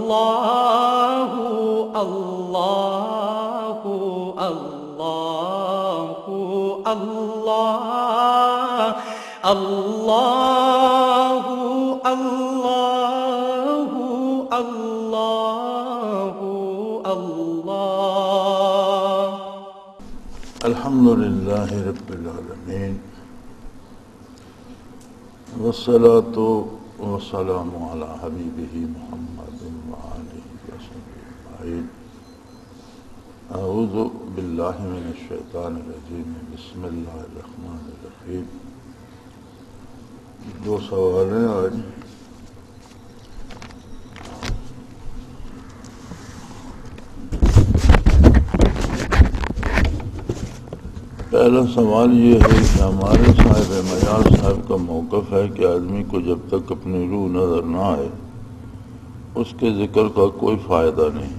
اللہ اللہ اللہ اللہ اللہ اللہ اللہ اللہ الحمد للہ رب العالمین والصلاة والسلام علی حبیبہ محمد وآلہ وصحبہ اجمعین اعوذ باللہ من الشیطان الرجیم بسم اللہ الرحمن الرحیم دو سوال ہیں آج پہلا سوال یہ ہے کہ ہمارے صاحب مجاز صاحب کا موقف ہے کہ آدمی کو جب تک اپنی روح نظر نہ آئے اس کے ذکر کا کوئی فائدہ نہیں،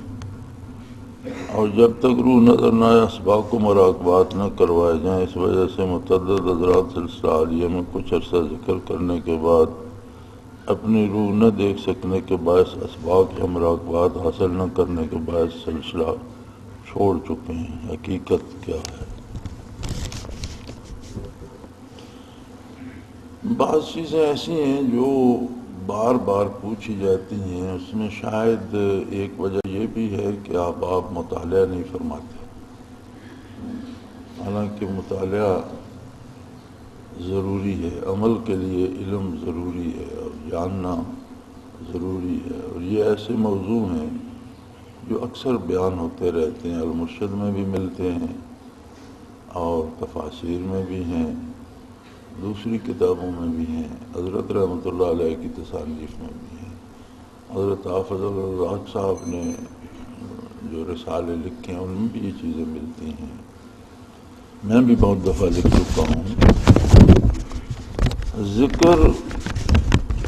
اور جب تک روح نظر نہ آئے اسباق کو مراقبات نہ کروائے جائیں۔ اس وجہ سے متعدد حضرات سلسلہ عالیہ میں کچھ عرصہ ذکر کرنے کے بعد اپنی روح نہ دیکھ سکنے کے باعث اسباق یا مراقبات حاصل نہ کرنے کے باعث سلسلہ چھوڑ چکے ہیں۔ حقیقت کیا ہے؟ بعض چیزیں ایسی ہیں جو بار بار پوچھی جاتی ہیں، اس میں شاید ایک وجہ یہ بھی ہے کہ آپ مطالعہ نہیں فرماتے، حالانکہ مطالعہ ضروری ہے، عمل کے لیے علم ضروری ہے اور جاننا ضروری ہے، اور یہ ایسے موضوع ہیں جو اکثر بیان ہوتے رہتے ہیں، المرشد میں بھی ملتے ہیں اور تفاسیر میں بھی ہیں، دوسری کتابوں میں بھی ہیں، حضرت رحمۃ اللہ علیہ کی تصانیف میں بھی ہیں، حضرت حافظ الرزاق صاحب نے جو رسالے لکھے ہیں ان میں بھی یہ چیزیں ملتی ہیں، میں بھی بہت دفعہ لکھ چکا ہوں۔ ذکر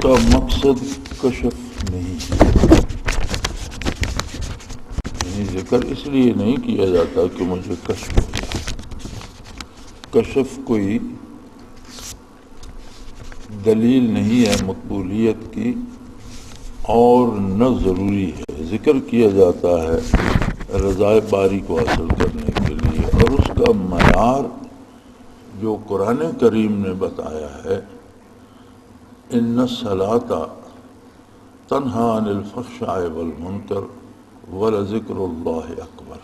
کا مقصد کشف نہیں ہے، یعنی ذکر اس لیے نہیں کیا جاتا کہ مجھے کشف ہو جائے، کشف کوئی دلیل نہیں ہے مقبولیت کی اور نہ ضروری ہے۔ ذکر کیا جاتا ہے رضائے باری کو حاصل کرنے کے لیے، اور اس کا معیار جو قرآن کریم نے بتایا ہے، ان الصلاۃ تنہی عن الفحشاء والمنکر ولذکر اللہ اکبر۔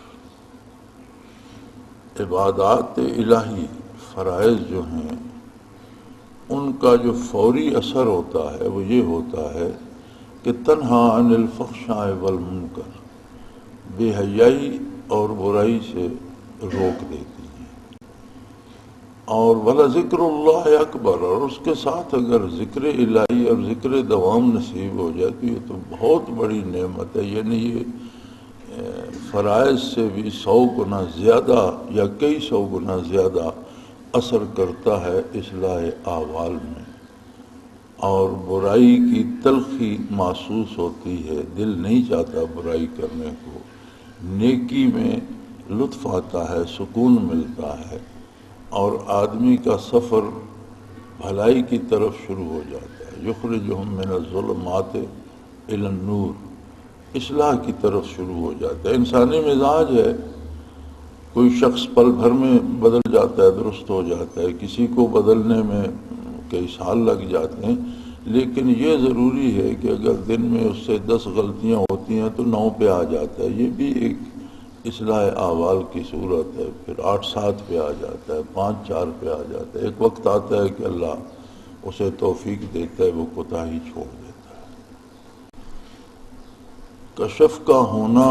عبادات الہی فرائض جو ہیں ان کا جو فوری اثر ہوتا ہے وہ یہ ہوتا ہے کہ تنہا عن الفحشاء والمنکر، بے حیائی اور برائی سے روک دیتی ہیں، اور وَلَذِكْرُ اللَّهِ اکبر، اور اس کے ساتھ اگر ذکر الہی اور ذکر دوام نصیب ہو جائے تو یہ تو بہت بڑی نعمت ہے، یعنی یہ فرائض سے بھی 100 گنا زیادہ یا کئی 100 گنا زیادہ اثر کرتا ہے اصلاح احوال میں، اور برائی کی تلخی محسوس ہوتی ہے، دل نہیں چاہتا برائی کرنے کو، نیکی میں لطف آتا ہے، سکون ملتا ہے، اور آدمی کا سفر بھلائی کی طرف شروع ہو جاتا ہے، یخرجہم من الظلمات الی النور، اصلاح کی طرف شروع ہو جاتا ہے۔ انسانی مزاج ہے، کوئی شخص پل بھر میں بدل جاتا ہے، درست ہو جاتا ہے، کسی کو بدلنے میں کئی سال لگ جاتے ہیں، لیکن یہ ضروری ہے کہ اگر دن میں اس سے 10 غلطیاں ہوتی ہیں تو 9 پہ آ جاتا ہے، یہ بھی ایک اصلاح احوال کی صورت ہے، پھر 8-7 پہ آ جاتا ہے، 5-4 پہ آ جاتا ہے، ایک وقت آتا ہے کہ اللہ اسے توفیق دیتا ہے، وہ کوتاہی چھوڑ دیتا ہے۔ کشف کا ہونا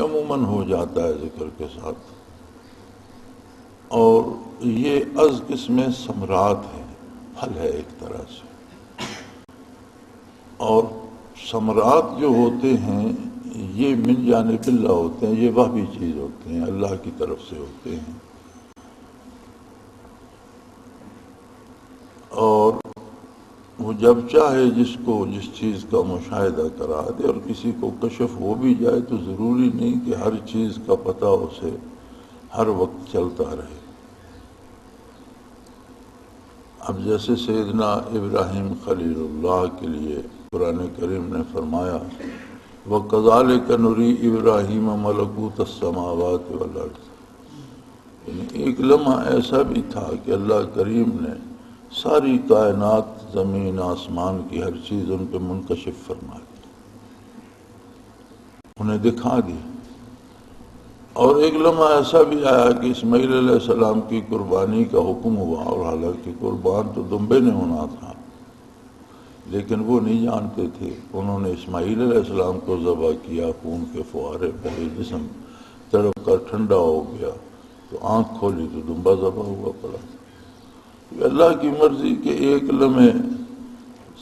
عموماً ہو جاتا ہے ذکر کے ساتھ، اور یہ از قسم ثمرات ہے، پھل ہے ایک طرح سے، اور ثمرات جو ہوتے ہیں یہ من جانب اللہ ہوتے ہیں، یہ وحی چیز ہوتے ہیں، اللہ کی طرف سے ہوتے ہیں، اور وہ جب چاہے جس کو جس چیز کا مشاہدہ کرا دے، اور کسی کو کشف ہو بھی جائے تو ضروری نہیں کہ ہر چیز کا پتہ اسے ہر وقت چلتا رہے۔ اب جیسے سیدنا ابراہیم خلیل اللہ کے لیے قرآن کریم نے فرمایا وَكَذَلِكَ نُرِي إِبْرَاهِيمَ مَلَكُوتَ السَّمَاوَاتِ وَالْأَرْضِ، یعنی ایک لمحہ ایسا بھی تھا کہ اللہ کریم نے ساری کائنات، زمین آسمان کی ہر چیز ان پہ منکشف فرما دی، انہیں دکھا دی۔ اور ایک لمحہ ایسا بھی آیا کہ اسماعیل علیہ السلام کی قربانی کا حکم ہوا، اور حالانکہ قربان تو دمبے نے ہونا تھا، لیکن وہ نہیں جانتے تھے۔ انہوں نے اسماعیل علیہ السلام کو ذبح کیا، خون کے فوارے بہے، جسم تڑپ کر ٹھنڈا ہو گیا، تو آنکھ کھولی تو دمبا ذبح ہوا پڑا۔ یہ اللہ کی مرضی کہ ایک لمحے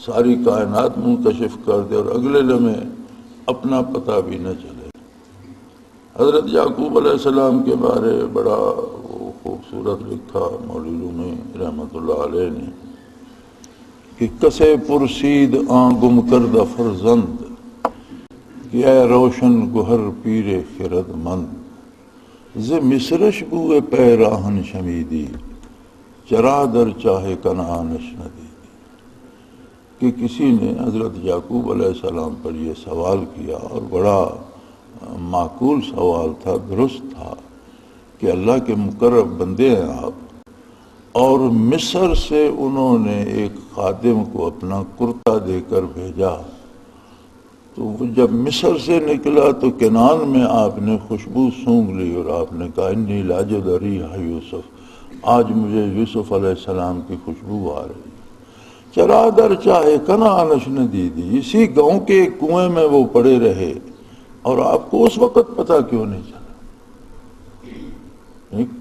ساری کائنات منکشف کر دے اور اگلے لمحے اپنا پتہ بھی نہ چلے۔ حضرت یعقوب علیہ السلام کے بارے بڑا خوبصورت لکھا مولوی رومی رحمۃ اللہ علیہ نے کہ کسے پرسید آن گم کردہ فرزند، کہ اے روشن گہر پیر خرد مند، ز مصرش بوئے پیراہن شمیدی، چرا در چاہے کنعانش ندیدی۔ کہ کسی نے حضرت یعقوب علیہ السلام پر یہ سوال کیا، اور بڑا معقول سوال تھا، درست تھا، کہ اللہ کے مقرب بندے ہیں آپ، اور مصر سے انہوں نے ایک خادم کو اپنا کرتا دے کر بھیجا، تو وہ جب مصر سے نکلا تو کنعان میں آپ نے خوشبو سونگھ لی، اور آپ نے کہا انی لاجد ریح یوسف، آج مجھے یوسف علیہ السلام کی خوشبو آ رہی۔ چرا در چاہے کنعانش ندیدی، اسی گاؤں کے ایک کنویں میں وہ پڑے رہے، اور آپ کو اس وقت پتہ کیوں نہیں چلا؟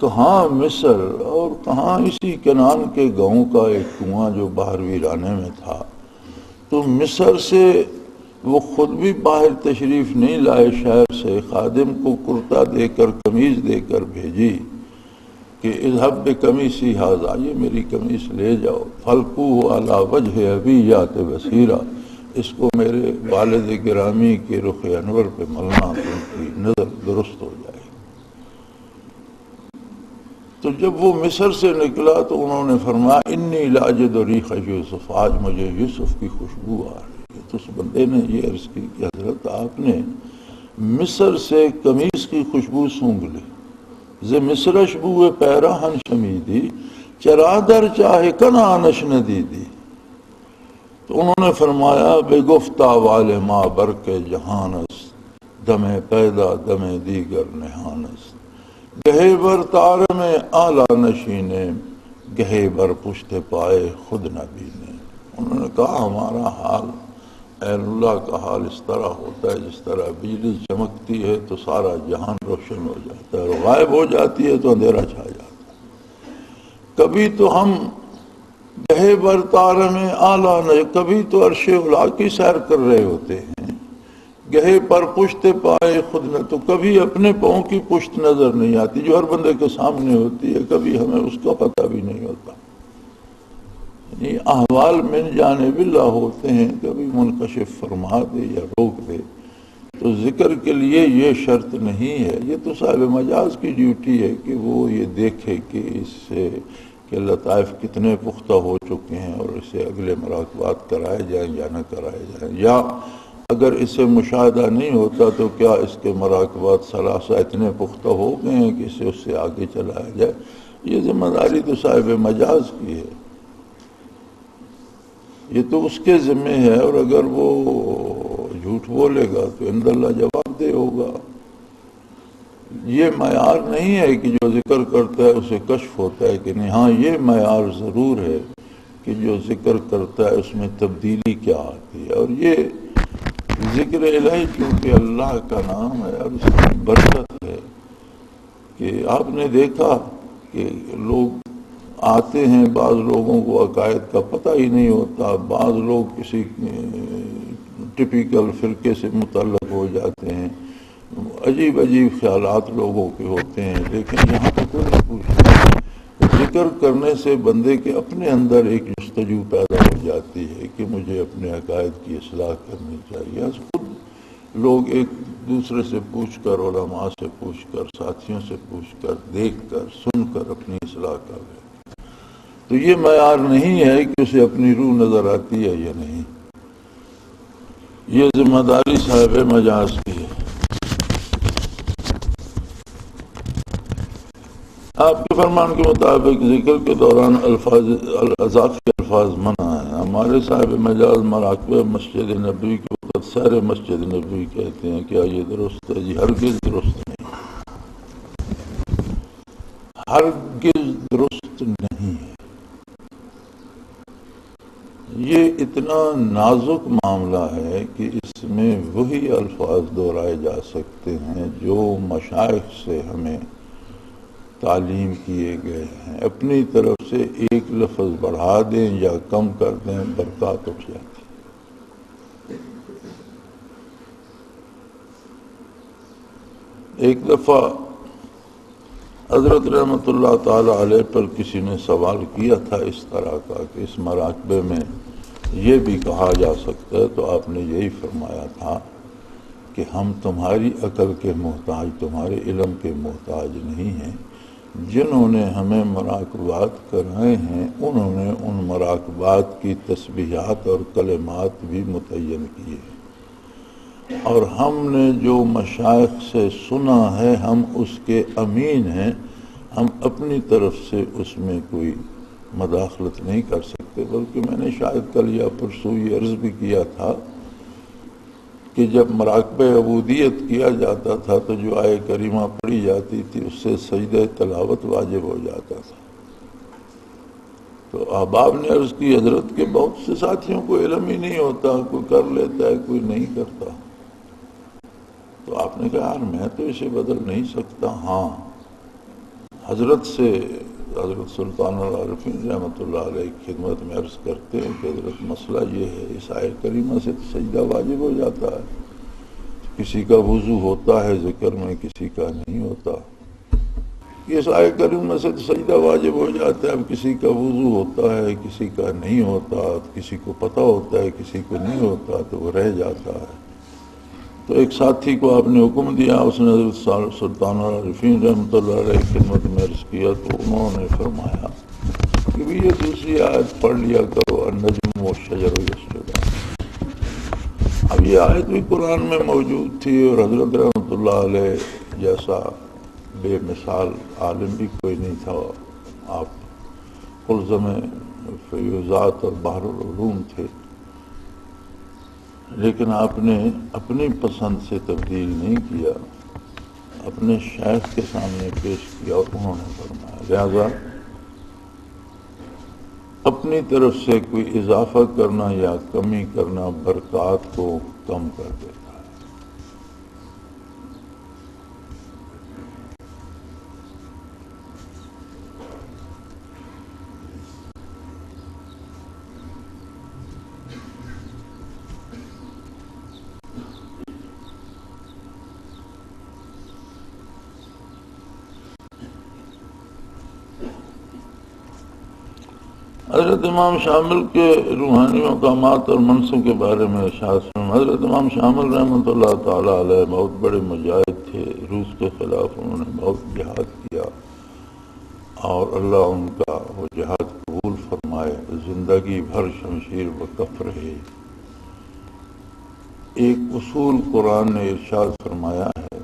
کہاں مصر اور کہاں اسی کنعان کے گاؤں کا ایک کنواں جو باہر ویرانے میں تھا۔ تو مصر سے وہ خود بھی باہر تشریف نہیں لائے، شہر سے خادم کو کرتا دے کر، قمیص دے کر بھیجی کہ اذهب بقمیصی ھذا، یہ میری قمیص لے جاؤ، فالقوہ علی وجہ ابیات بصیرا، اس کو میرے والد گرامی کے رخ انور پہ ملنا، تو ان کی نظر درست ہو جائے۔ تو جب وہ مصر سے نکلا تو انہوں نے فرمایا انی لاجد ریح یوسف، آج مجھے یوسف کی خوشبو آ رہی ہے۔ تو اس بندے نے یہ عرض کی کہ حضرت آپ نے مصر سے قمیص کی خوشبو سونگھ لی، ز مصرش بوئے پیراہن شمیدی، چرا در چاہے کنعانش ندیدی۔ تو انہوں نے فرمایا بے گفتہ والے ما برق جہانس، دم پیدا دم دیگر نہانس، گہے بر تار میں اعلیٰ نشینے، گہے بر پشت پائے خود نبینے۔ انہوں نے کہا ہمارا حال، اہل اللہ کا حال اس طرح ہوتا ہے جس طرح بجلی چمکتی ہے تو سارا جہان روشن ہو جاتا ہے، اور غائب ہو جاتی ہے تو اندھیرا چھا جاتا ہے۔ کبھی تو ہم گہے بر تار میں اعلیٰ نے، کبھی تو عرش اولا کی سیر کر رہے ہوتے ہیں، گہے پر پشت پائے خود نہ، تو کبھی اپنے پاؤں کی پشت نظر نہیں آتی جو ہر بندے کے سامنے ہوتی ہے، کبھی ہمیں اس کا پتہ بھی نہیں ہوتا۔ یعنی احوال من جانب اللہ ہوتے ہیں، کبھی منکشف فرما دے یا روک دے۔ تو ذکر کے لیے یہ شرط نہیں ہے، یہ تو صاحب مجاز کی ڈیوٹی ہے کہ وہ یہ دیکھے کہ اس سے کہ لطائف کتنے پختہ ہو چکے ہیں، اور اسے اگلے مراقبات کرائے جائیں یا نہ کرائے جائیں، یا اگر اسے مشاہدہ نہیں ہوتا تو کیا اس کے مراقبات ثلاثہ اتنے پختہ ہو گئے ہیں کہ اسے اس سے آگے چلایا جائے۔ یہ ذمہ داری تو صاحب مجاز کی ہے، یہ تو اس کے ذمہ ہے، اور اگر وہ جھوٹ بولے گا تو عند اللہ جواب دہ ہوگا۔ یہ معیار نہیں ہے کہ جو ذکر کرتا ہے اسے کشف ہوتا ہے کہ نہیں، ہاں یہ معیار ضرور ہے کہ جو ذکر کرتا ہے اس میں تبدیلی کیا آتی ہے۔ اور یہ ذکر الہی کیونکہ اللہ کا نام ہے اور اس کی برکت ہے، کہ آپ نے دیکھا کہ لوگ آتے ہیں، بعض لوگوں کو عقائد کا پتہ ہی نہیں ہوتا، بعض لوگ کسی ٹپیکل فرقے سے متعلق ہو جاتے ہیں، عجیب عجیب خیالات لوگوں کے ہوتے ہیں، لیکن یہاں تو کوئی نہیں پوچھتا۔ ذکر کرنے سے بندے کے اپنے اندر ایک جستجو پیدا ہو جاتی ہے کہ مجھے اپنے عقائد کی اصلاح کرنی چاہیے۔ از خود لوگ ایک دوسرے سے پوچھ کر، علماء سے پوچھ کر، ساتھیوں سے پوچھ کر، دیکھ کر، سن کر اپنی اصلاح کر رہے ہیں۔ تو یہ معیار نہیں ہے کہ اسے اپنی روح نظر آتی ہے یا نہیں، یہ ذمہ داری صاحب مجاز کی ہے۔ آپ کے فرمان کے مطابق ذکر کے دوران اضافی الفاظ منع ہیں۔ ہمارے صاحب مجاز مراقبہ مسجد نبوی کے وقت سیر مسجد نبوی کہتے ہیں، کیا یہ درست ہے؟ جی ہرگز درست نہیں، ہرگز درست نہیں ہے۔ یہ اتنا نازک معاملہ ہے کہ اس میں وہی الفاظ دہرائے جا سکتے ہیں جو مشائخ سے ہمیں تعلیم کیے گئے ہیں۔ اپنی طرف سے ایک لفظ بڑھا دیں یا کم کر دیں، برکات اٹھ جاتی۔ ایک دفعہ حضرت رحمۃ اللہ تعالی علیہ پر کسی نے سوال کیا تھا اس طرح کا کہ اس مراقبے میں یہ بھی کہا جا سکتا ہے، تو آپ نے یہی فرمایا تھا کہ ہم تمہاری عقل کے محتاج، تمہارے علم کے محتاج نہیں ہیں۔ جنہوں نے ہمیں مراقبات کرائے ہیں انہوں نے ان مراقبات کی تسبیحات اور کلمات بھی متعین کیے، اور ہم نے جو مشائخ سے سنا ہے ہم اس کے امین ہیں۔ ہم اپنی طرف سے اس میں کوئی مداخلت نہیں کر سکتے، بلکہ میں نے شاید کل یا پرسوں یہ عرض بھی کیا تھا کہ جب مراقبہ عبودیت کیا جاتا تھا تو جو آیہ کریمہ پڑھی جاتی تھی اس سے سجدہ تلاوت واجب ہو جاتا تھا۔ تو احباب نے عرض کی حضرت کے بہت سے ساتھیوں کو علم ہی نہیں ہوتا، کوئی کر لیتا ہے کوئی نہیں کرتا۔ تو آپ نے کہا یار میں تو اسے بدل نہیں سکتا۔ ہاں، حضرت سے حضرت سلطان العارفین رحمۃ اللہ علیہ کی خدمت میں عرض کرتے ہیں کہ حضرت مسئلہ یہ ہے، اس آیہ کریمہ سے سجدہ واجب ہو جاتا ہے، کسی کا وضو ہوتا ہے ذکر میں، کسی کا نہیں ہوتا۔ اس آیہ کریمہ سے سجدہ واجب ہو جاتا ہے، اب کسی کا وضو ہوتا ہے کسی کا نہیں ہوتا، کسی کو پتہ ہوتا ہے کسی کو نہیں ہوتا، تو وہ رہ جاتا ہے۔ تو ایک ساتھی کو آپ نے حکم دیا، اس نے حضرت سلطان العارفین رحمۃ اللہ علیہ کی خدمت میں عرض کیا، تو انہوں نے فرمایا کہ بھی یہ دوسری آیت پڑھ لیا کرو، النجم والشجر یسجدان۔ اب یہ آیت بھی قرآن میں موجود تھی، اور حضرت رحمۃ اللہ علیہ جیسا بے مثال عالم بھی کوئی نہیں تھا۔ آپ قلزم فیوزات اور بحر العلوم تھے، لیکن آپ نے اپنی پسند سے تبدیل نہیں کیا، اپنے شیخ کے سامنے پیش کیا اور انہوں نے فرمایا۔ لہذا اپنی طرف سے کوئی اضافہ کرنا یا کمی کرنا برکات کو کم کر دیتا ہے۔ حضرت امام شامل کے روحانی مقامات اور منصب کے بارے میں ارشاد فرمایا۔ حضرت امام شامل رحمۃ اللہ تعالی علیہ بہت بڑے مجاہد تھے، روس کے خلاف انہوں نے بہت جہاد کیا، اور اللہ ان کا وہ جہاد قبول فرمائے، زندگی بھر شمشیر وقف رہے۔ ایک اصول قرآن نے ارشاد فرمایا ہے،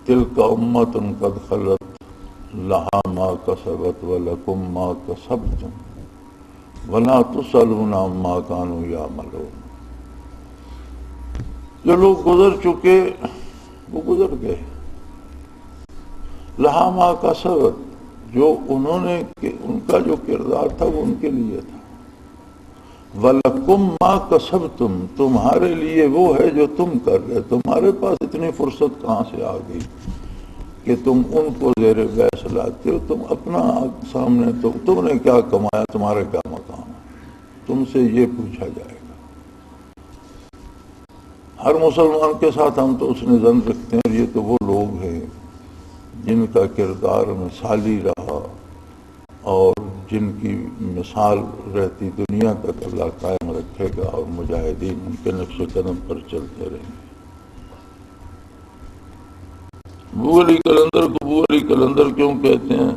تلک امۃ قد خلت لہا ما کسبت ولکم ما کسبتم وَلَا تُسْأَلُونَ عَمَّا كَانُوا يَعْمَلُونَ۔ جو لوگ گزر چکے وہ گزر گئے، لہا ما کسبت، جو انہوں نے ان کا جو کردار تھا وہ ان کے لیے تھا، وَلَكُمْ مَا كَسَبْتُمْ، تمہارے لیے وہ ہے جو تم کر رہے۔ تمہارے پاس اتنی فرصت کہاں سے آ گئی کہ تم ان کو زیر بحث لاتے ہو؟ تم اپنا سامنے، تم نے کیا کمایا، تمہارا کیا مقام ہے، تم سے یہ پوچھا جائے گا۔ ہر مسلمان کے ساتھ ہم تو اس نے ظن رکھتے ہیں، یہ تو وہ لوگ ہیں جن کا کردار مثالی رہا اور جن کی مثال رہتی دنیا تک اللہ قائم رکھے گا، اور مجاہدین ان کے نقش قدم پر چلتے رہیں گے۔ ابو علی قلندر کو ابو علی قلندر کیوں کہتے ہیں؟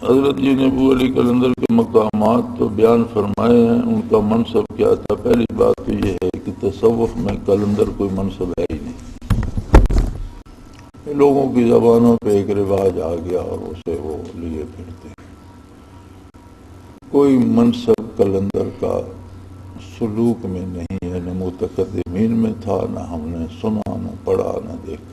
حضرت جی نے ابو علی قلندر کے مقامات تو بیان فرمائے ہیں، ان کا منصب کیا تھا؟ پہلی بات تو یہ ہے کہ تصوف میں قلندر کوئی منصب ہے ہی نہیں، لوگوں کی زبانوں پہ ایک رواج آ گیا اور اسے وہ لیے پھرتے ہیں۔ کوئی منصب قلندر کا سلوک میں نہیں ہے، نہ متقدمین میں تھا، نہ ہم نے سنا، نہ پڑھا، نہ دیکھا۔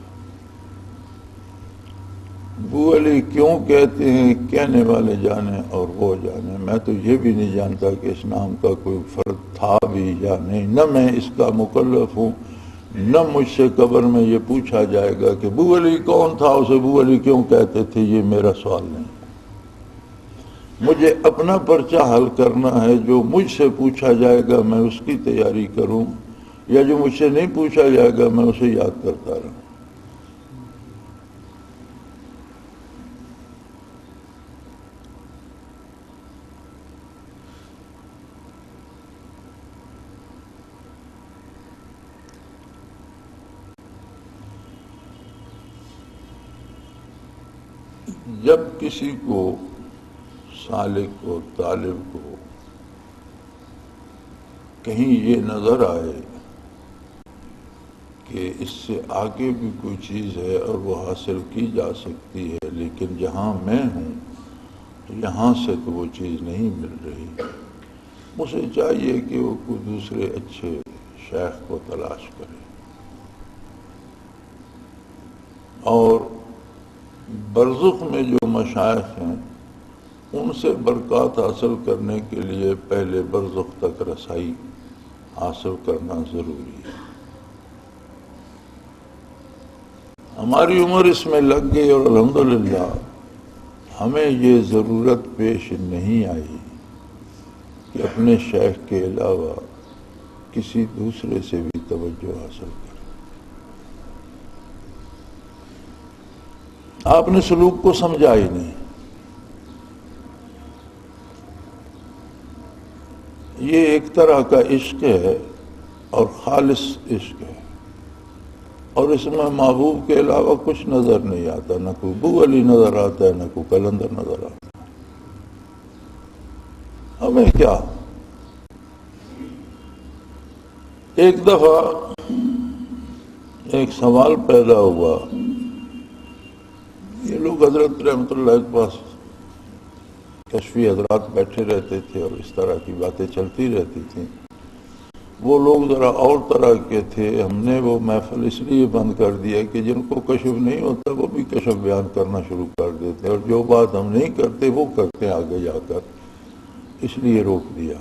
ابو علی کیوں کہتے ہیں کہنے والے جانے اور وہ جانے، میں تو یہ بھی نہیں جانتا کہ اس نام کا کوئی فرد تھا بھی یا نہیں، نہ میں اس کا مکلف ہوں، نہ مجھ سے قبر میں یہ پوچھا جائے گا کہ ابو علی کون تھا، اسے ابو علی کیوں کہتے تھے، یہ میرا سوال نہیں۔ مجھے اپنا پرچہ حل کرنا ہے، جو مجھ سے پوچھا جائے گا میں اس کی تیاری کروں، یا جو مجھ سے نہیں پوچھا جائے گا میں اسے یاد کرتا رہوں۔ جب کسی کو، سالک کو، طالب کو کہیں یہ نظر آئے کہ اس سے آگے بھی کوئی چیز ہے اور وہ حاصل کی جا سکتی ہے، لیکن جہاں میں ہوں یہاں سے تو وہ چیز نہیں مل رہی، اسے چاہیے کہ وہ کوئی دوسرے اچھے شیخ کو تلاش کرے اور برزخ میں جو مشائخ ہیں ان سے برکات حاصل کرنے کے لیے پہلے برزخ تک رسائی حاصل کرنا ضروری ہے۔ ہماری عمر اس میں لگ گئی اور الحمدللہ ہمیں یہ ضرورت پیش نہیں آئی کہ اپنے شیخ کے علاوہ کسی دوسرے سے بھی توجہ حاصل کریں۔ آپ نے سلوک کو سمجھا ہی نہیں۔ یہ ایک طرح کا عشق ہے اور خالص عشق ہے، اور اس میں محبوب کے علاوہ کچھ نظر نہیں آتا، نہ کوئی ابو علی نظر آتا ہے، نہ کوئی قلندر نظر آتا ہے۔ ہمیں کیا؟ ایک دفعہ ایک سوال پیدا ہوا، یہ لوگ حضرت رحمت اللہ کے پاس کشفی حضرات بیٹھے رہتے تھے اور اس طرح کی باتیں چلتی رہتی تھیں، وہ لوگ ذرا اور طرح کے تھے، ہم نے وہ محفل اس لیے بند کر دیا کہ جن کو کشف نہیں ہوتا وہ بھی کشف بیان کرنا شروع کر دیتے، اور جو بات ہم نہیں کرتے وہ کرتے ہیں آگے جا کر، اس لیے روک دیا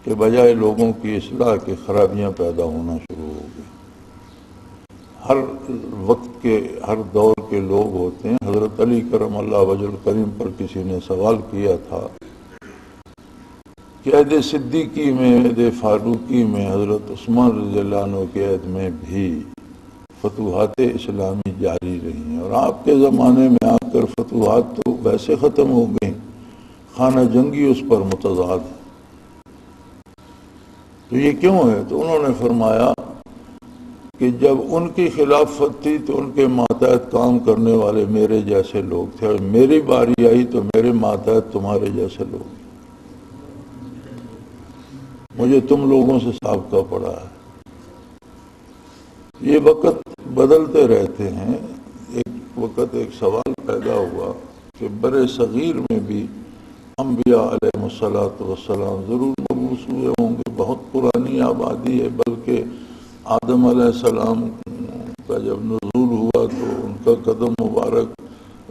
کہ بجائے لوگوں کی اصلاح کے خرابیاں پیدا ہونا شروع ہو گئی۔ ہر وقت کے، ہر دور کے لوگ ہوتے ہیں۔ حضرت علی کرم اللہ وجہ الکریم پر کسی نے سوال کیا تھا کہ عہد صدیقی میں، عہد فاروقی میں، حضرت عثمان رضی اللہ عنہ کے عہد میں بھی فتوحات اسلامی جاری رہی ہیں، اور آپ کے زمانے میں آ کر فتوحات تو ویسے ختم ہو گئیں، خانہ جنگی اس پر متضاد ہے، تو یہ کیوں ہے؟ تو انہوں نے فرمایا کہ جب ان کی خلافت تھی تو ان کے ماتحت کام کرنے والے میرے جیسے لوگ تھے، اور میری باری آئی تو میرے ماتحت تمہارے جیسے لوگ، مجھے تم لوگوں سے سابقہ پڑا ہے۔ یہ وقت بدلتے رہتے ہیں۔ ایک وقت ایک سوال پیدا ہوا کہ بر صغیر میں بھی انبیاء علیہ الصلوۃ والسلام ضرور مبعوث ہوئے ہوں گے، بہت پرانی آبادی ہے، بلکہ آدم علیہ السلام کا جب نزول ہوا تو ان کا قدم مبارک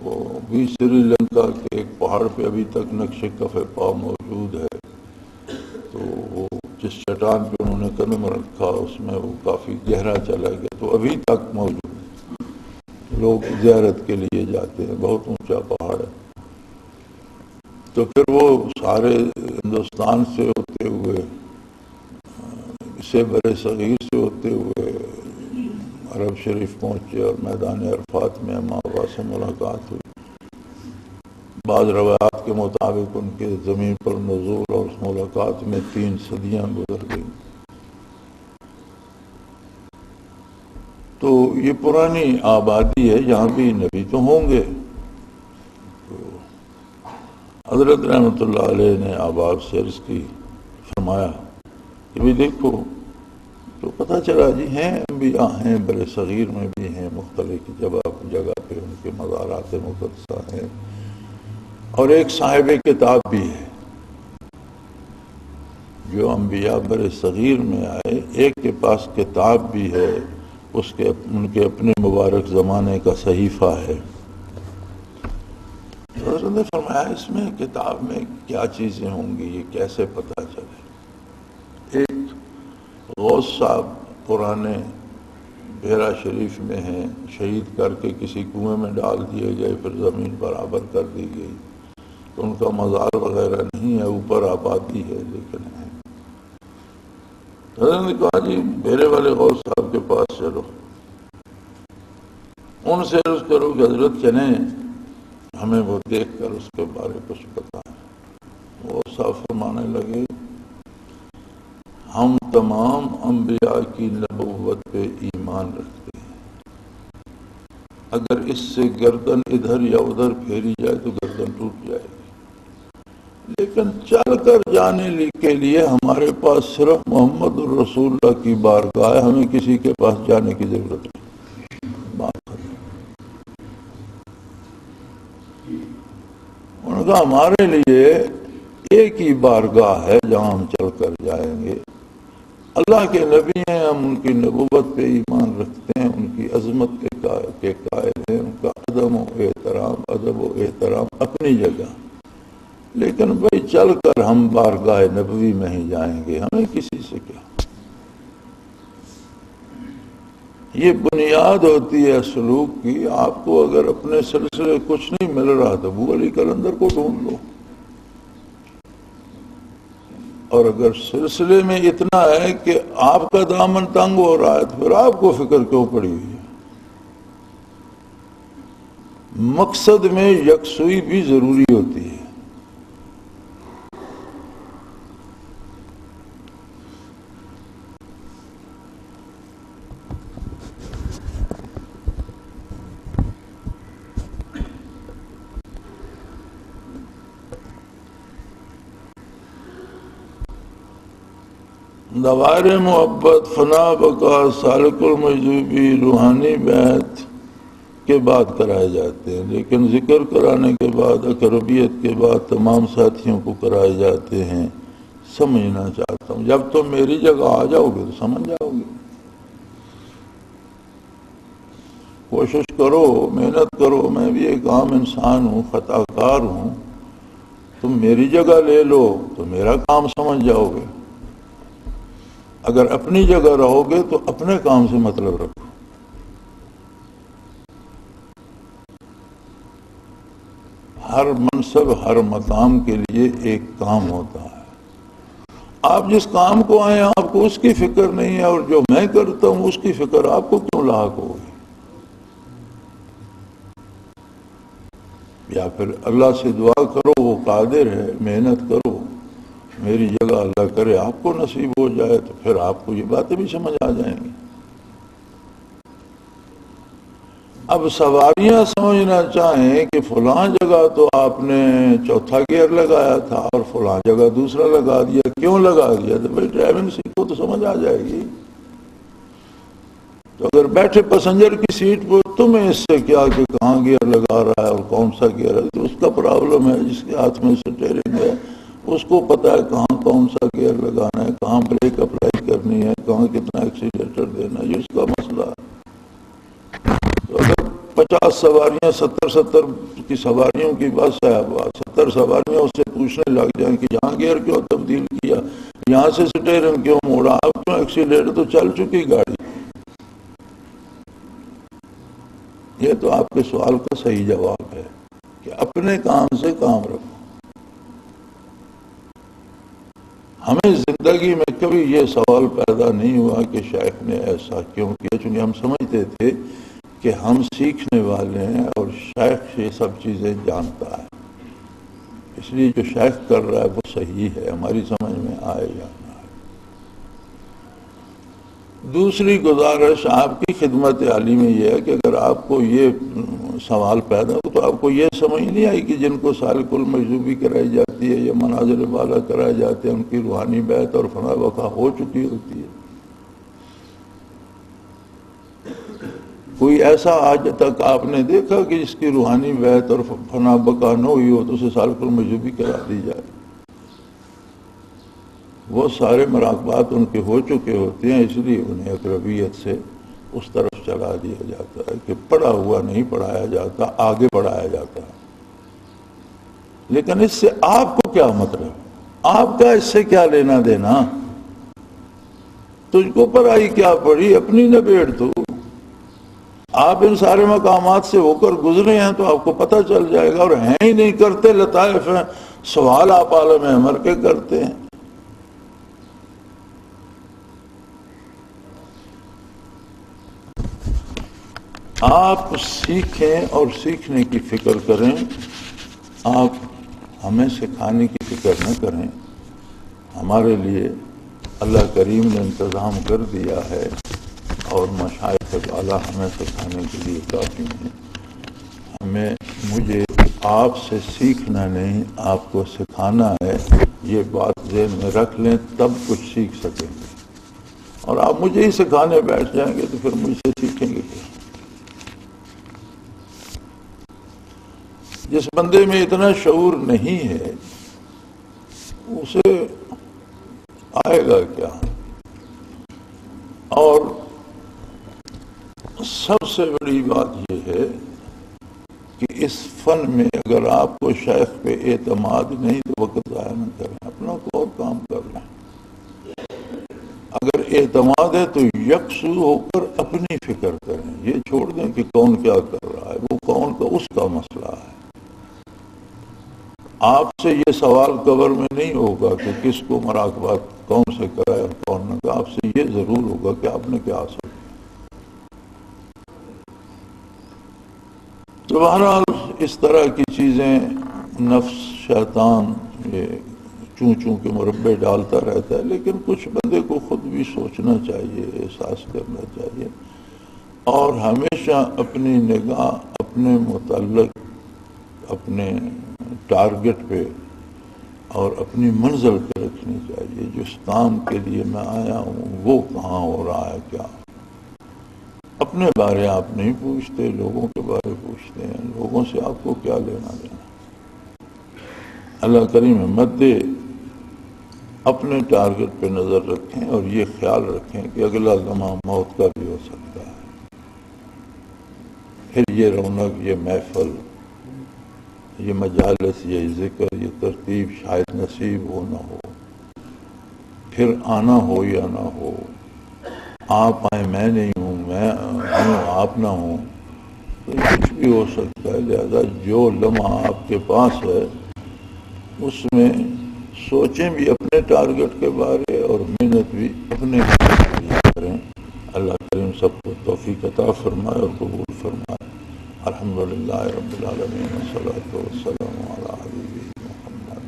وہ بھی سری لنکا کے ایک پہاڑ پہ ابھی تک نقش کف پاؤں موجود ہے، تو وہ جس چٹان پہ انہوں نے قدم رکھا اس میں وہ کافی گہرا چلا گیا، تو ابھی تک موجود ہے، لوگ زیارت کے لیے جاتے ہیں، بہت اونچا پہاڑ ہے۔ تو پھر وہ سارے ہندوستان سے ہوتے ہوئے، اسے بر صغیر سے ہوتے ہوئے عرب شریف پہنچے اور میدان عرفات میں امام ابا سے ملاقات ہوئی۔ بعض روایات کے مطابق ان کے زمین پر نزول اور اس ملاقات میں 3 صدیاں گزر گئیں۔ تو یہ پرانی آبادی ہے، یہاں بھی نبی تو ہوں گے، تو حضرت رحمۃ اللہ علیہ نے احباب سے عرض کی، فرمایا کہ بھی دیکھو تو پتہ چلا جی ہیں انبیاء ہیں، بر صغیر میں بھی ہیں، مختلف جگہ پہ ان کے مزارات مقدسہ ہیں، اور ایک صاحب کتاب بھی ہے۔ جو انبیاء بر صغیر میں آئے، ایک کے پاس کتاب بھی ہے، ان کے اپنے مبارک زمانے کا صحیفہ ہے۔ حضرت نے فرمایا اس میں کتاب میں کیا چیزیں ہوں گی، یہ کیسے پتہ چلے؟ ایک غوث صاحب پرانے بحیرہ شریف میں ہیں، شہید کر کے کسی کنویں میں ڈال دیے گئے، پھر زمین برابر کر دی گئی، تو ان کا مزار وغیرہ نہیں ہے، اوپر آبادی ہے لیکن ہے۔ حضرت نے کہا جی میرے والے غوث صاحب کے پاس چلو، ان سے عرض کرو کہ حضرت چلیں، ہمیں وہ دیکھ کر اس کے بارے کچھ بتائیں۔ وہ صاحب فرمانے لگے ہم تمام انبیاء کی نبوت پہ ایمان رکھتے ہیں، اگر اس سے گردن ادھر یا ادھر پھیری جائے تو گردن ٹوٹ جائے گی، لیکن چل کر جانے کے لیے ہمارے پاس صرف محمد الرسول اللہ کی بارگاہ ہے، ہمیں کسی کے پاس جانے کی ضرورت نہیں۔ ان کا ہمارے لیے ایک ہی بارگاہ ہے جہاں ہم چل کر جائیں گے، اللہ کے نبی ہیں، ہم ان کی نبوت پہ ایمان رکھتے ہیں، ان کی عظمت کے قائل ہیں، ان کا ادب و احترام اپنی جگہ، لیکن بھائی چل کر ہم بارگاہ نبوی میں ہی جائیں گے، ہمیں کسی سے کیا۔ یہ بنیاد ہوتی ہے سلوک کی۔ آپ کو اگر اپنے سلسلے کچھ نہیں مل رہا تو ابو علی کلندر کو ڈھونڈ لو، اور اگر سلسلے میں اتنا ہے کہ آپ کا دامن تنگ ہو رہا ہے تو پھر آپ کو فکر کیوں پڑی ہوئی ہے؟ مقصد میں یکسوئی بھی ضروری ہوتی ہے۔ دوائر محبت، فنا بقا، سالک المجذوبی، روحانی بیعت کے بعد کرائے جاتے ہیں، لیکن ذکر کرانے کے بعد، اقربیت کے بعد تمام ساتھیوں کو کرائے جاتے ہیں۔ سمجھنا چاہتا ہوں جب تم میری جگہ آ جاؤ گے تو سمجھ جاؤ گے۔ کوشش کرو، محنت کرو، میں بھی ایک عام انسان ہوں، خطا کار ہوں، تم میری جگہ لے لو تو میرا کام سمجھ جاؤ گے۔ اگر اپنی جگہ رہو گے تو اپنے کام سے مطلب رکھو۔ ہر منصب، ہر مقام کے لیے ایک کام ہوتا ہے۔ آپ جس کام کو آئے آپ کو اس کی فکر نہیں ہے، اور جو میں کرتا ہوں اس کی فکر آپ کو کیوں لاحق ہوگی؟ یا پھر اللہ سے دعا کرو، وہ قادر ہے، محنت کرو، میری جگہ اللہ کرے آپ کو نصیب ہو جائے، تو پھر آپ کو یہ باتیں بھی سمجھ آ جائیں گی۔ اب سواریاں سمجھنا چاہیں کہ فلاں جگہ تو آپ نے چوتھا گیئر لگایا تھا اور فلاں جگہ دوسرا لگا دیا، کیوں لگا دیا؟ تو بھائی ڈرائیونگ سیکھو تو سمجھ آ جائے گی۔ تو اگر بیٹھے پیسنجر کی سیٹ پر تمہیں اس سے کیا کہ کہاں گیئر لگا رہا ہے اور کون سا گیئر ہے، تو اس کا پرابلم ہے۔ جس کے ہاتھ میں اسٹیئرنگ ہے اس کو پتہ ہے کہاں کون سا گیئر لگانا ہے، کہاں بریک اپلائی کرنی ہے، کہاں کتنا ایکسیلیٹر دینا ہے، یہ اس کا مسئلہ ہے۔ تو اگر 50 سواریاں 70 کی سواریوں کی بس ہے، 70 سواریاں اس سے پوچھنے لگ جائیں کہ یہاں گیئر کیوں تبدیل کیا، یہاں سے اسٹیئرنگ کیوں موڑا، اب کیوں ایکسیلیٹر، تو چل چکی گاڑی۔ یہ تو آپ کے سوال کا صحیح جواب ہے کہ اپنے کام سے کام رکھو۔ ہمیں زندگی میں کبھی یہ سوال پیدا نہیں ہوا کہ شیخ نے ایسا کیوں کیا، چونکہ ہم سمجھتے تھے کہ ہم سیکھنے والے ہیں اور شیخ یہ سب چیزیں جانتا ہے، اس لیے جو شیخ کر رہا ہے وہ صحیح ہے، ہماری سمجھ میں آئے یا نہ آئے۔ دوسری گزارش آپ کی خدمت عالی میں یہ ہے کہ اگر آپ کو یہ سوال پیدا ہو تو آپ کو یہ سمجھ نہیں آئی کہ جن کو سالک المجذوبی کرائی جاتی ہے یا مناظر بالا کرائے جاتے ہیں ان کی روحانی بیعت اور فنا بقا ہو چکی ہوتی ہے؟ کوئی ایسا آج تک آپ نے دیکھا کہ جس کی روحانی بیعت اور فنا بقا نہ ہوئی ہو تو اسے سالک المجذوبی کرا دی جائے؟ وہ سارے مراقبات ان کے ہو چکے ہوتے ہیں، اس لیے انہیں اقربیت سے اس طرف چلا دیا جاتا ہے کہ پڑھا ہوا نہیں پڑھایا جاتا، آگے پڑھایا جاتا ہے۔ لیکن اس سے آپ کو کیا مطلب؟ آپ کا اس سے کیا لینا دینا؟ تجھ کو پڑھائی کیا پڑھی؟ اپنی نبیڑ تو آپ ان سارے مقامات سے ہو کر گزرے ہیں تو آپ کو پتہ چل جائے گا، اور ہیں ہی نہیں، کرتے لطائف ہیں، سوال آپ عالم امر کے کرتے ہیں۔ آپ سیکھیں اور سیکھنے کی فکر کریں، آپ ہمیں سکھانے کی فکر نہ کریں۔ ہمارے لیے اللہ کریم نے انتظام کر دیا ہے اور مشائخ والا ہمیں سکھانے کے لیے کافی ہیں۔ مجھے آپ سے سیکھنا نہیں، آپ کو سکھانا ہے، یہ بات ذہن میں رکھ لیں، تب کچھ سیکھ سکیں گے۔ اور آپ مجھے ہی سکھانے بیٹھ جائیں گے تو پھر مجھ سے سیکھیں گے کیا؟ جس بندے میں اتنا شعور نہیں ہے اسے آئے گا کیا؟ اور سب سے بڑی بات یہ ہے کہ اس فن میں اگر آپ کو شیخ پہ اعتماد نہیں تو وقت ضائع نہ کریں، اپنا کو اور کام کر لیں۔ اگر اعتماد ہے تو یکسو ہو کر اپنی فکر کریں، یہ چھوڑ دیں کہ کون کیا کر رہا ہے، وہ کون کا اس کا مسئلہ ہے۔ آپ سے یہ سوال قبر میں نہیں ہوگا کہ کس کو مراقبات کون سے کرائے اور کون نہ کرائے، آپ سے یہ ضرور ہوگا کہ آپ نے کیا حاصل کیا۔ تو بہرحال اس طرح کی چیزیں نفس شیطان یہ چوں چوں کے مربع ڈالتا رہتا ہے، لیکن کچھ بندے کو خود بھی سوچنا چاہیے، احساس کرنا چاہیے، اور ہمیشہ اپنی نگاہ اپنے متعلق، اپنے ٹارگٹ پہ اور اپنی منزل پہ رکھنی چاہیے۔ جس کام کے لیے میں آیا ہوں وہ کہاں ہو رہا ہے، کیا اپنے بارے آپ نہیں پوچھتے، لوگوں کے بارے پوچھتے ہیں۔ لوگوں سے آپ کو کیا لینا دینا؟ اللہ کریم ہمت دے، اپنے ٹارگٹ پہ نظر رکھیں اور یہ خیال رکھیں کہ اگلا لمحہ موت کا بھی ہو سکتا ہے۔ پھر یہ رونق، یہ محفل، یہ مجالس، یہ ذکر، یہ ترتیب شاید نصیب ہو نہ ہو، پھر آنا ہو یا نہ ہو، آپ آئیں میں نہیں ہوں، میں ہوں آپ نہ ہوں، تو کچھ بھی ہو سکتا ہے۔ لہذا جو لمحہ آپ کے پاس ہے اس میں سوچیں بھی اپنے ٹارگٹ کے بارے اور محنت بھی اپنے کریں۔ اللہ کریم سب کو توفیق عطا فرمائے اور قبول فرمائے۔ الحمدللہ رب العالمین والصلاة والسلام علی حبیبہ محمد۔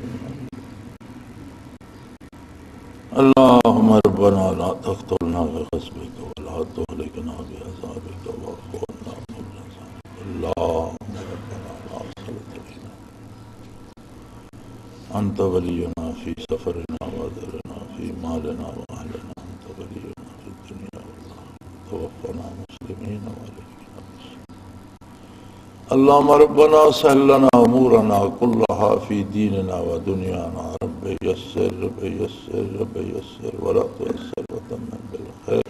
اللہم ربنا لا تقتلنا بغضبک ولا تہلکنا بعذابک واعف عنا قبل ذلک۔ اللہم ربنا لا تسلط علینا انت ولینا فی سفرنا وادرنا فی مالنا واہلنا، انت ولینا فی الدنیا والآخرہ، توفنا مسلمین وعلیکنا بالصلاة۔ اللہم ربنا سہل لنا امورنا کلها فی دیننا ودنیانا، رب یسر رب یسر رب یسر ولا تیسر وتمم بالخیر،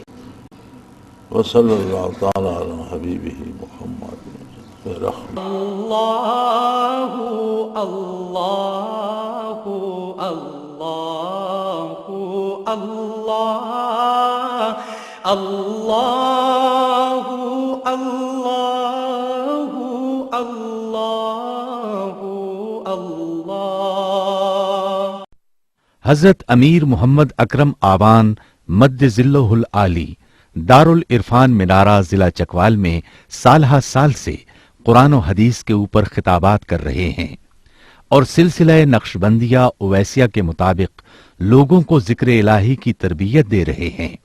وصلی اللہ تعالی علی حبیبہ محمد رحمۃ۔ اللہ اللہ اللہ اللہ اللہ اللہ اللہ اللہ۔ حضرت امیر محمد اکرم آبان مد ذلہ العالی دارالعرفان منارہ ضلع چکوال میں سالہ سال سے قرآن و حدیث کے اوپر خطابات کر رہے ہیں اور سلسلہ نقشبندیہ اویسیہ کے مطابق لوگوں کو ذکر الہی کی تربیت دے رہے ہیں۔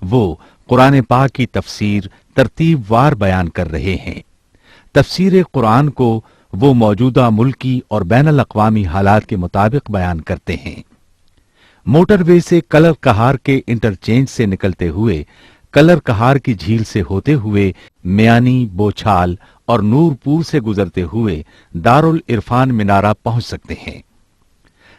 وہ قرآن پاک کی تفسیر ترتیب وار بیان کر رہے ہیں۔ تفسیر قرآن کو وہ موجودہ ملکی اور بین الاقوامی حالات کے مطابق بیان کرتے ہیں۔ موٹر وے سے کلر کہار کے انٹرچینج سے نکلتے ہوئے، کلر کہار کی جھیل سے ہوتے ہوئے، میانی، بوچھال اور نورپور سے گزرتے ہوئے دارالعرفان منارہ پہنچ سکتے ہیں۔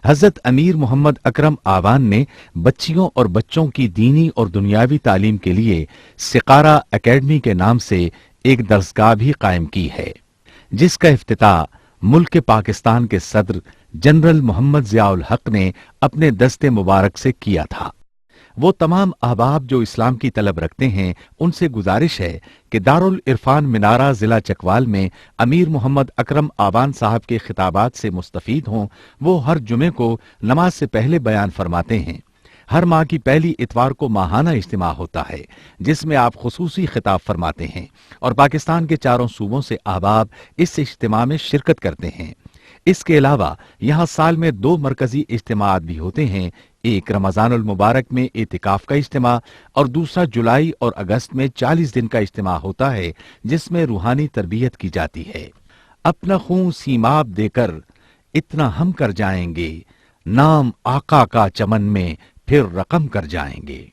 حضرت امیر محمد اکرم آوان نے بچیوں اور بچوں کی دینی اور دنیاوی تعلیم کے لیے سقارہ اکیڈمی کے نام سے ایک درسگاہ بھی قائم کی ہے، جس کا افتتاح ملک پاکستان کے صدر جنرل محمد ضیاء الحق نے اپنے دست مبارک سے کیا تھا۔ وہ تمام احباب جو اسلام کی طلب رکھتے ہیں ان سے گزارش ہے کہ دارالعرفان منارہ ضلع چکوال میں امیر محمد اکرم آوان صاحب کے خطابات سے مستفید ہوں۔ وہ ہر جمعے کو نماز سے پہلے بیان فرماتے ہیں۔ ہر ماہ کی پہلی اتوار کو ماہانہ اجتماع ہوتا ہے جس میں آپ خصوصی خطاب فرماتے ہیں اور پاکستان کے چاروں صوبوں سے احباب اس اجتماع میں شرکت کرتے ہیں۔ اس کے علاوہ یہاں سال میں 2 مرکزی اجتماعات بھی ہوتے ہیں، ایک رمضان المبارک میں اعتکاف کا اجتماع اور دوسرا جولائی اور اگست میں 40 دن کا اجتماع ہوتا ہے جس میں روحانی تربیت کی جاتی ہے۔ اپنا خون سیماب دے کر اتنا ہم کر جائیں گے، نام آقا کا چمن میں پھر رقم کر جائیں گے۔